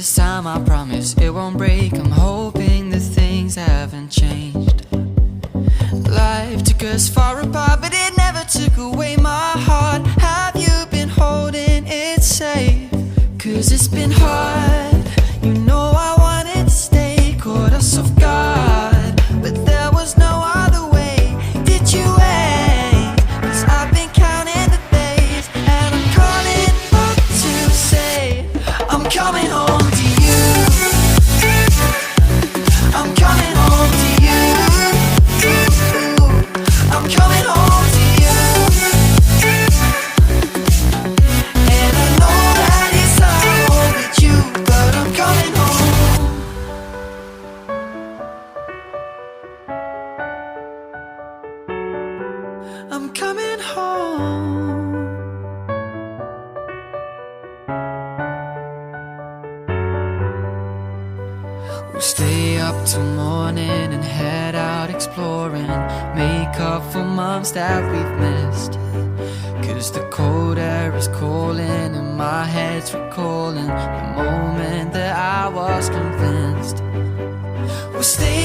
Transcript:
this time I promise it won't break. I'm hoping that things haven't changed. Life took us far apart, but it never took away my heart. Have you been holding it safe? 'Cause it's been hard. You know I wanted to stay, caught us off guard, but there was no other way. Did you wait? 'Cause I've been counting the days, and I'm calling up to say I'm coming home to you. I'm coming home to you. I'm coming home to you. And I know that it's hard with you, but I'm coming home. I'm coming home. We'll stay up till morning and head out exploring, make up for months that we've missed. 'Cause the cold air is calling and my head's recalling the moment that I was convinced. We'll stay